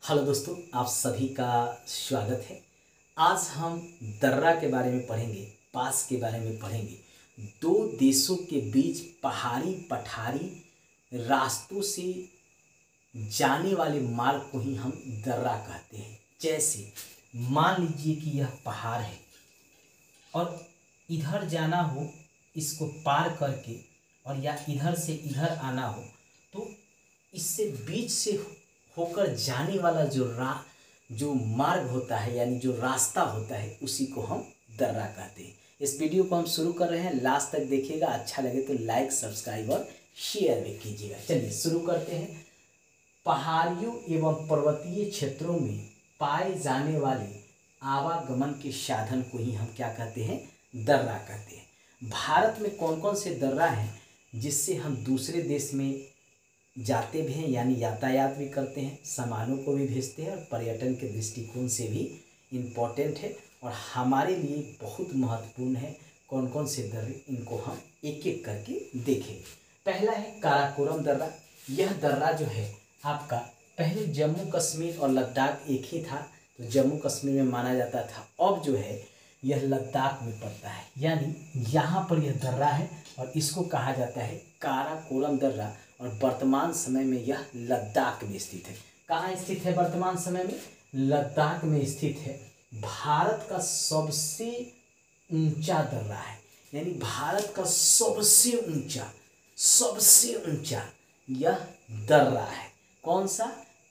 Hello दोस्तों, आप सभी का स्वागत है। आज हम दर्रा के बारे में पढ़ेंगे, पास के बारे में पढ़ेंगे। दो देशों के बीच पहाड़ी पठारी रास्तों से जाने वाले मार्ग को ही हम दर्रा कहते हैं। जैसे मान लीजिए कि यह पहाड़ है और इधर जाना हो इसको पार करके, और या इधर से इधर आना हो, तो इससे बीच से होकर जाने वाला जो मार्ग होता है, यानी जो रास्ता होता है, उसी को हम दर्रा कहते हैं। इस वीडियो को हम शुरू कर रहे हैं, लास्ट तक देखिएगा। अच्छा लगे तो लाइक, सब्सक्राइब और शेयर भी कीजिएगा। चलिए शुरू करते हैं। पहाड़ियों एवं पर्वतीय क्षेत्रों में पाए जाने वाले आवागमन के साधन को ही हम क्या कहते हैं? दर्रा कहते हैं। भारत में कौन कौन से दर्रा हैं जिससे हम दूसरे देश में जाते भी हैं, यानी यातायात भी करते हैं, सामानों को भी भेजते हैं, और पर्यटन के दृष्टिकोण से भी इम्पोर्टेंट है और हमारे लिए बहुत महत्वपूर्ण है। कौन कौन से दर्रे, इनको हम एक एक करके देखेंगे। पहला है काराकोरम दर्रा। यह दर्रा जो है आपका पहले जम्मू कश्मीर और लद्दाख एक ही था, तो जम्मू कश्मीर में माना जाता था। अब जो है यह लद्दाख में पड़ता है, यानी यहाँ पर यह दर्रा है और इसको कहा जाता है काराकोरम दर्रा। और वर्तमान समय में यह लद्दाख में स्थित है। कहाँ स्थित है वर्तमान समय में? लद्दाख में स्थित है। भारत का सबसे ऊंचा दर्रा है, यानी भारत का सबसे ऊंचा यह दर्रा है। कौन सा?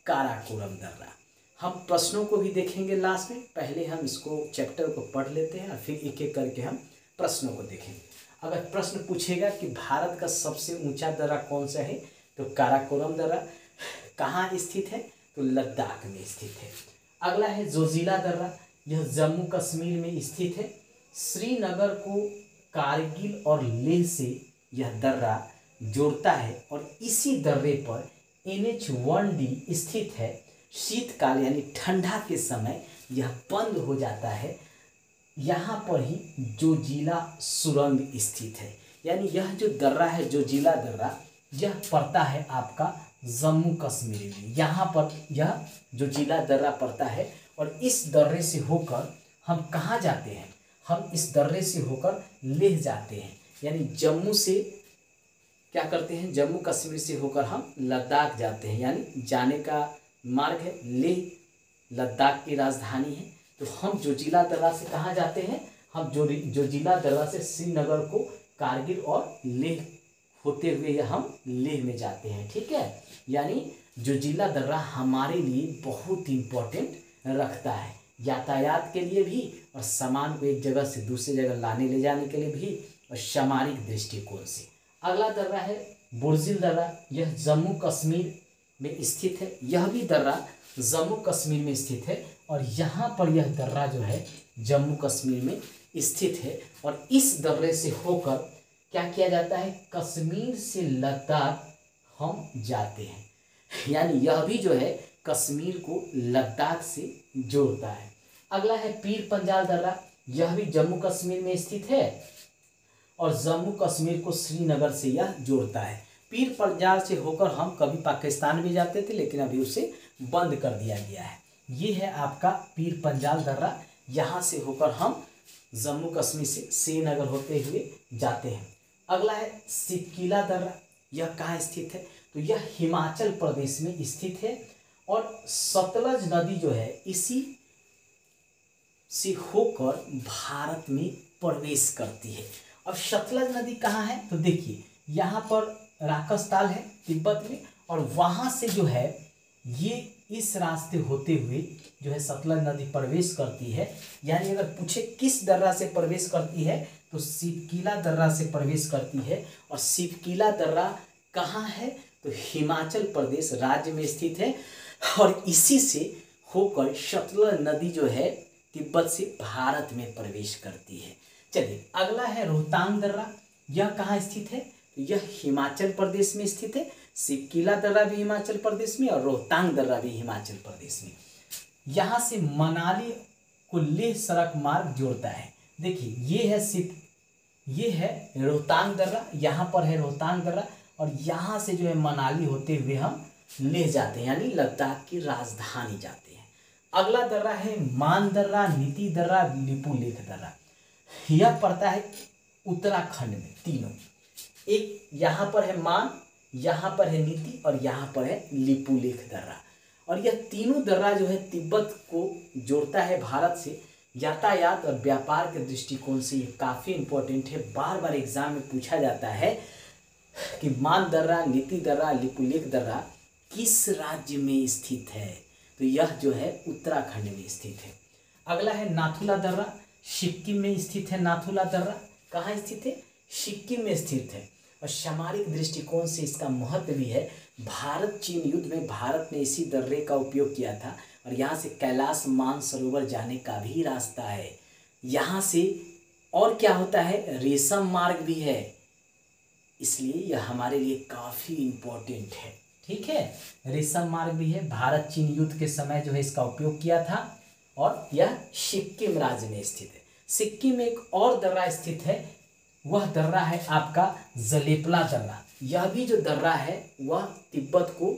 काराकोरम दर्रा। हम प्रश्नों को भी देखेंगे लास्ट में। पहले हम इसको चैप्टर को पढ़ लेते हैं और फिर एक एक करके हम प्रश्नों को देखेंगे। अगर प्रश्न पूछेगा कि भारत का सबसे ऊंचा दर्रा कौन सा है, तो काराकोरम दर्रा। कहाँ स्थित है? तो लद्दाख में स्थित है। अगला है जोजिला दर्रा। यह जम्मू कश्मीर में स्थित है। श्रीनगर को कारगिल और लेह से यह दर्रा जोड़ता है और इसी दर्रे पर NH-1D स्थित है। शीतकाल यानी ठंडा के समय यह बंद हो जाता है। यहाँ पर ही जोजिला सुरंग स्थित है, यानी यह जो दर्रा है जोजिला दर्रा, यह पड़ता है आपका जम्मू कश्मीर में। यहाँ पर यह जोजिला दर्रा पड़ता है और इस दर्रे से होकर हम कहाँ जाते हैं? हम इस दर्रे से होकर लेह जाते हैं, यानी जम्मू से क्या करते हैं? जम्मू कश्मीर से होकर हम लद्दाख जाते हैं, यानी जाने का मार्ग है। लेह लद्दाख की राजधानी है। तो हम जोजिला दर्रा से कहाँ जाते हैं? हम जोजिला दर्रा से श्रीनगर को कारगिल और लेह होते हुए हम लेह में जाते हैं। ठीक है, यानी जोजिला दर्रा हमारे लिए बहुत इम्पोर्टेंट रखता है, यातायात के लिए भी और सामान को एक जगह से दूसरी जगह लाने ले जाने के लिए भी, और सामरिक दृष्टिकोण से। अगला दर्रा है बुर्जिल दर्रा। यह जम्मू कश्मीर में स्थित है। यह भी दर्रा जम्मू कश्मीर में स्थित है और यहाँ पर यह दर्रा जो है जम्मू कश्मीर में स्थित है। और इस दर्रे से होकर क्या किया जाता है? कश्मीर से लद्दाख हम जाते हैं, यानी यह भी जो है कश्मीर को लद्दाख से जोड़ता है। अगला है पीर पंजाल दर्रा। यह भी जम्मू कश्मीर में स्थित है और जम्मू कश्मीर को श्रीनगर से यह जोड़ता है। पीर पंजाल से होकर हम कभी पाकिस्तान भी जाते थे, लेकिन अभी उसे बंद कर दिया गया है। ये है आपका पीर पंजाल दर्रा। यहाँ से होकर हम जम्मू कश्मीर से श्रीनगर होते हुए जाते हैं। अगला है सिपकीला दर्रा। यह कहाँ स्थित है? तो यह हिमाचल प्रदेश में स्थित है और सतलज नदी जो है इसी से होकर भारत में प्रवेश करती है। अब सतलज नदी कहाँ है? तो देखिए यहाँ पर राकसताल है तिब्बत में, और वहाँ से जो है ये इस रास्ते होते हुए जो है सतलज नदी प्रवेश करती है। यानी अगर पूछे किस दर्रा से प्रवेश करती है, तो सिपकीला दर्रा से प्रवेश करती है। और सिपकीला दर्रा कहाँ है? तो हिमाचल प्रदेश राज्य में स्थित है और इसी से होकर सतलज नदी जो है तिब्बत से भारत में प्रवेश करती है। चलिए अगला है रोहतांग दर्रा। यह कहाँ स्थित है? तो यह हिमाचल प्रदेश में स्थित है। सिपकीला दर्रा भी हिमाचल प्रदेश में और रोहतांग दर्रा भी हिमाचल प्रदेश में। यहाँ से मनाली को लेह सड़क मार्ग जोड़ता है। देखिए ये है रोहतांग दर्रा, यहाँ पर है रोहतांग दर्रा, और यहाँ से जो है मनाली होते हुए हम लेह जाते हैं, यानी लद्दाख की राजधानी जाते हैं। अगला दर्रा है मान दर्रा, नीति दर्रा, लिपुलेख दर्रा। यह पड़ता है उत्तराखंड में तीनों। एक यहाँ पर है मान, यहाँ पर है नीति और यहाँ पर है लिपुलेख दर्रा। और यह तीनों दर्रा जो है तिब्बत को जोड़ता है भारत से। यातायात और व्यापार के दृष्टिकोण से ये काफ़ी इंपॉर्टेंट है। बार बार एग्जाम में पूछा जाता है कि मान दर्रा, नीति दर्रा, लिपुलेख दर्रा किस राज्य में स्थित है, तो यह जो है उत्तराखंड में स्थित है। अगला है नाथुला दर्रा, सिक्किम में स्थित है। नाथुला दर्रा कहाँ स्थित है? सिक्किम में स्थित है। और सामरिक दृष्टिकोण से इसका महत्व भी है। भारत चीन युद्ध में भारत ने इसी दर्रे का उपयोग किया था और यहाँ से कैलाश मानसरोवर जाने का भी रास्ता है। यहाँ से और क्या होता है, रेशम मार्ग भी है, इसलिए यह हमारे लिए काफ़ी इम्पोर्टेंट है। ठीक है, रेशम मार्ग भी है। भारत चीन युद्ध के समय जो है इसका उपयोग किया था और यह सिक्किम राज्य में स्थित है। सिक्किम में एक और दर्रा स्थित है, वह दर्रा है आपका जलेपला दर्रा। यह भी जो दर्रा है वह तिब्बत को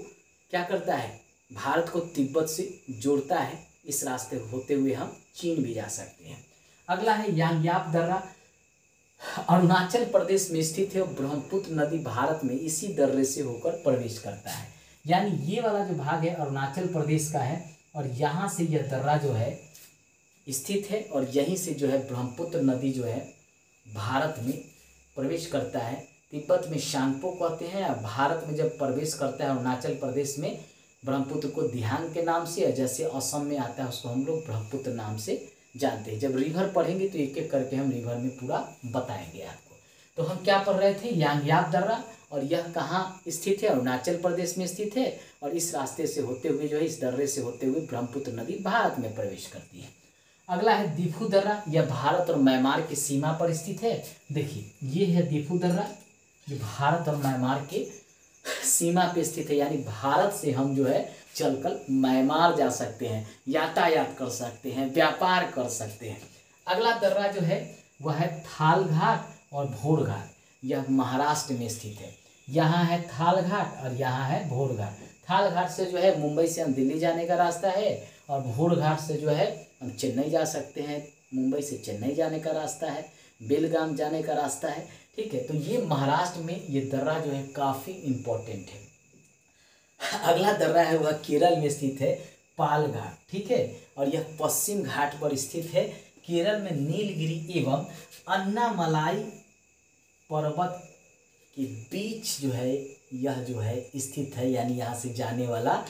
क्या करता है, भारत को तिब्बत से जोड़ता है। इस रास्ते होते हुए हम चीन भी जा सकते हैं। अगला है यांग्याप दर्रा, अरुणाचल प्रदेश में स्थित है और ब्रह्मपुत्र नदी भारत में इसी दर्रे से होकर प्रवेश करता है। यानी ये वाला जो भाग है अरुणाचल प्रदेश का है और यहाँ से यह दर्रा जो है स्थित है और यहीं से जो है ब्रह्मपुत्र नदी जो है भारत में प्रवेश करता है। तिब्बत में शांगपो कहते हैं और भारत में जब प्रवेश करता है अरुणाचल प्रदेश में ब्रह्मपुत्र को दिहांग के नाम से, जैसे असम में आता है उसको हम लोग ब्रह्मपुत्र नाम से जानते हैं। जब रिवर पढ़ेंगे तो एक एक करके हम रिवर में पूरा बताएंगे आपको। तो हम क्या पढ़ रहे थे, यांग्याप दर्रा, और यह कहाँ स्थित है, अरुणाचल प्रदेश में स्थित है और इस रास्ते से होते हुए जो है इस दर्रे से होते हुए ब्रह्मपुत्र नदी भारत में प्रवेश करती है। अगला है दीफू दर्रा, यह भारत और म्यांमार की सीमा पर स्थित है। देखिए ये है दीफू दर्रा, ये भारत और म्यांमार के सीमा पे स्थित है, यानी भारत से हम जो है चलकर म्यांमार जा सकते हैं, यातायात कर सकते हैं, व्यापार कर सकते हैं। अगला दर्रा जो है वह है थाल घाट और भोर घाट, यह महाराष्ट्र में स्थित है। यहाँ है थाल घाट और यहाँ है भोर घाट। थाल घाट से जो है मुंबई से हम दिल्ली जाने का रास्ता है और भोर घाट से जो है हम चेन्नई जा सकते हैं, मुंबई से चेन्नई जाने का रास्ता है, बेलगाम जाने का रास्ता है। ठीक है, तो ये महाराष्ट्र में ये दर्रा जो है काफ़ी इम्पोर्टेंट है। अगला दर्रा है वह केरल में स्थित है, पाल घाट। ठीक है, और यह पश्चिम घाट पर स्थित है। केरल में नीलगिरी एवं अन्नामलाई पर्वत के बीच जो है यह जो है स्थित है, यानी यहाँ से जाने वाला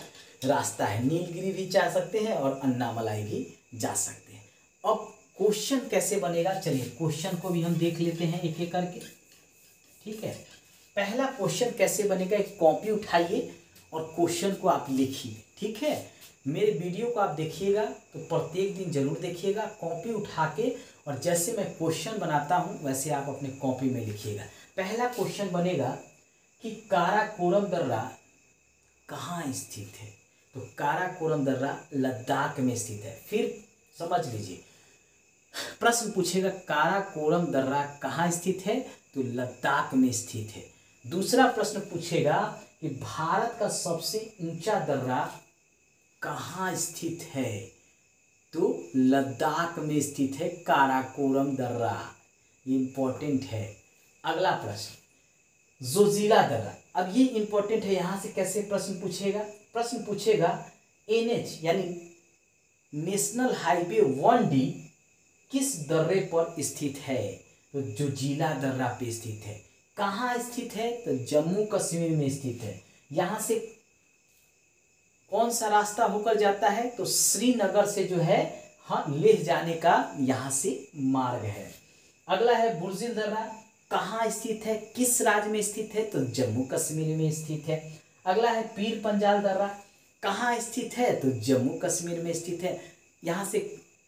रास्ता है। नीलगिरी भी जा सकते हैं और अन्नामलाई भी जा सकते हैं। अब क्वेश्चन कैसे बनेगा, चलिए क्वेश्चन को भी हम देख लेते हैं एक एक करके। ठीक है, पहला क्वेश्चन कैसे बनेगा, एक कॉपी उठाइए और क्वेश्चन को आप लिखिए। ठीक है, मेरे वीडियो को आप देखिएगा तो प्रत्येक दिन जरूर देखिएगा, कॉपी उठा के, और जैसे मैं क्वेश्चन बनाता हूँ वैसे आप अपने कॉपी में लिखिएगा। पहला क्वेश्चन बनेगा कि काराकोरम दर्रा कहाँ स्थित है, तो काराकोरम दर्रा लद्दाख में स्थित है। फिर समझ लीजिए, प्रश्न पूछेगा काराकोरम दर्रा कहाँ स्थित है, तो लद्दाख में स्थित है। दूसरा प्रश्न पूछेगा कि भारत का सबसे ऊंचा दर्रा कहाँ स्थित है, तो लद्दाख में स्थित है काराकोरम दर्रा, ये इंपॉर्टेंट है। अगला प्रश्न जोजिला दर्रा, अब ये इंपॉर्टेंट है, यहाँ से कैसे प्रश्न पूछेगा, प्रश्न पूछेगा NH यानी नेशनल हाईवे 1D किस दर्रे पर स्थित है, तो जोजिला दर्रा पे स्थित है। कहाँ स्थित है, तो जम्मू कश्मीर में स्थित है। यहाँ से कौन सा रास्ता होकर जाता है, तो श्रीनगर से जो है हाँ लेह जाने का यहाँ से मार्ग है। अगला है बुर्जिल दर्रा, कहाँ स्थित है, किस राज्य में स्थित है, तो जम्मू कश्मीर में स्थित है। अगला है पीर पंजाल दर्रा, कहाँ स्थित है, तो जम्मू कश्मीर में स्थित है। यहाँ से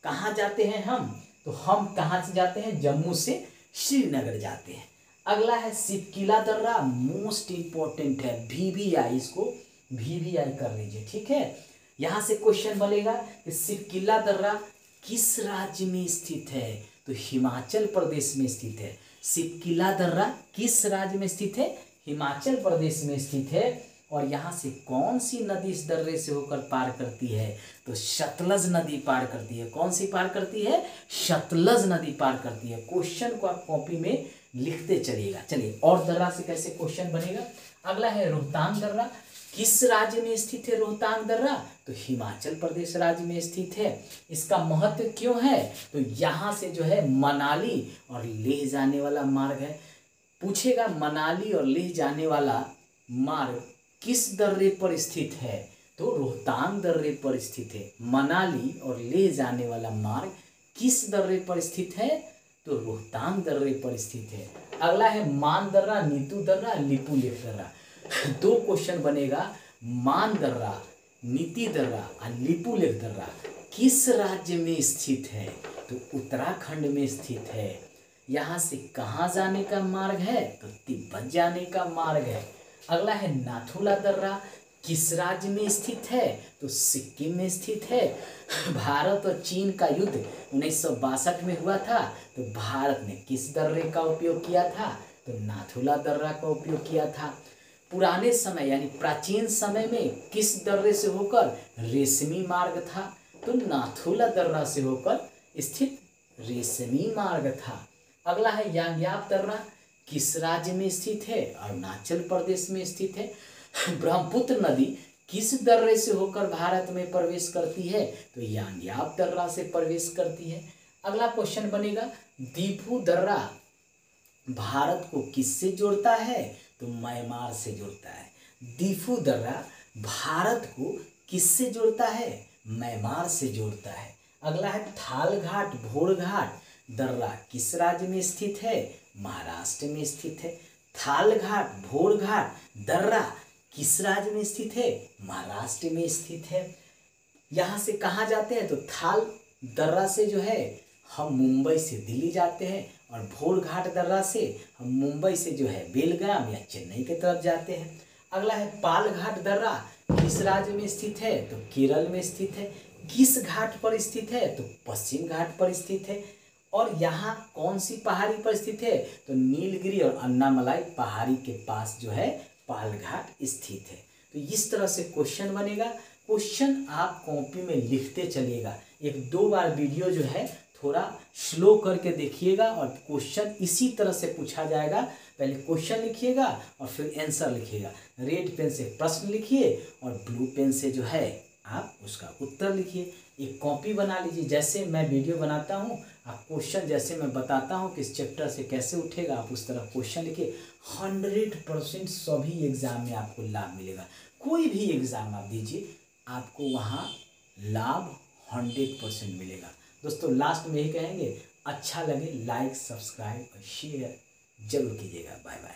कहाँ जाते हैं हम, तो हम कहाँ से जाते हैं, जम्मू से श्रीनगर जाते हैं। अगला है सिपकिला दर्रा, मोस्ट इंपॉर्टेंट है, VVI, इसको VVI कर लीजिए। ठीक है, यहाँ से क्वेश्चन बनेगा कि सिपकिला दर्रा किस राज्य में स्थित है, तो हिमाचल प्रदेश में स्थित है। सिपकिला दर्रा किस राज्य में स्थित है, हिमाचल प्रदेश में स्थित है। और यहाँ से कौन सी नदी इस दर्रे से होकर पार करती है? तो सतलज नदी पार करती है। कौन सी पार करती है? सतलज नदी पार करती है। क्वेश्चन को आप कॉपी में लिखते चलिएगा। चलिए और दर्रा से कैसे क्वेश्चन बनेगा। अगला है रोहतांग दर्रा। किस राज्य में स्थित है रोहतांग दर्रा? तो हिमाचल प्रदेश राज्य में स्थित है। इसका महत्व क्यों है? तो यहाँ से जो है मनाली और लेह जाने वाला मार्ग है। पूछेगा मनाली और लेह जाने वाला मार्ग किस दर्रे पर स्थित है? तो रोहतांग दर्रे पर स्थित है। मनाली और लेह जाने वाला मार्ग किस दर्रे पर स्थित है? तो रोहतांग दर्रे पर स्थित है। अगला है मान दर्रा, नीतू दर्रा, लिपुलेख दर्रा। दो क्वेश्चन बनेगा। मान दर्रा, नीति दर्रा और लिपुलेख दर्रा किस राज्य में स्थित है? तो उत्तराखंड में स्थित है। यहाँ से कहाँ जाने का मार्ग है? तो तिब्बत जाने का मार्ग है। अगला है नाथुला दर्रा। किस राज्य में स्थित है? तो सिक्किम में स्थित है। भारत और चीन का युद्ध 1962 में हुआ था। तो भारत ने किस दर्रे का उपयोग किया था? तो नाथुला दर्रा का उपयोग किया था। पुराने समय यानी प्राचीन समय में किस दर्रे से होकर रेशमी मार्ग था? तो नाथुला दर्रा से होकर स्थित रेशमी मार्ग था। अगला है यांग्याप दर्रा। किस राज्य में स्थित है? अरुणाचल प्रदेश में स्थित है। ब्रह्मपुत्र नदी किस दर्रे से होकर भारत में प्रवेश करती है? तो यांग्याप दर्रा से प्रवेश करती है। अगला क्वेश्चन बनेगा दीफू दर्रा भारत को किससे जोड़ता है? तो म्यांमार से जोड़ता है। दीफू दर्रा भारत को किससे जोड़ता है? म्यांमार से जोड़ता है। अगला है थालघाट भोरघाट दर्रा किस राज्य में स्थित है? महाराष्ट्र में स्थित है। थालघाट भोरघाट दर्रा किस राज्य में स्थित है? महाराष्ट्र में स्थित है। यहाँ से कहाँ जाते हैं? तो थाल दर्रा से जो है हम मुंबई से दिल्ली जाते हैं और भोरघाट दर्रा से हम मुंबई से जो है बेलगाम या चेन्नई की तरफ जाते हैं। अगला है पालघाट दर्रा किस राज्य में स्थित है? तो केरल में स्थित है। किस घाट पर स्थित है? तो पश्चिम घाट पर स्थित है। और यहाँ कौन सी पहाड़ी पर स्थित है? तो नीलगिरी और अन्नामलाई पहाड़ी के पास जो है पालघाट स्थित है। तो इस तरह से क्वेश्चन बनेगा। क्वेश्चन आप कॉपी में लिखते चलिएगा। एक दो बार वीडियो जो है थोड़ा स्लो करके देखिएगा और क्वेश्चन इसी तरह से पूछा जाएगा। पहले क्वेश्चन लिखिएगा और फिर आंसर लिखिएगा। रेड पेन से प्रश्न लिखिए और ब्लू पेन से जो है आप उसका उत्तर लिखिए। एक कॉपी बना लीजिए। जैसे मैं वीडियो बनाता हूँ आप क्वेश्चन जैसे मैं बताता हूँ कि इस चैप्टर से कैसे उठेगा आप उस तरह क्वेश्चन लिखिए। 100% सभी एग्जाम में आपको लाभ मिलेगा। कोई भी एग्जाम आप दीजिए आपको वहाँ लाभ 100% मिलेगा। दोस्तों लास्ट में यही कहेंगे अच्छा लगे लाइक सब्सक्राइब और शेयर जरूर कीजिएगा। Bye bye.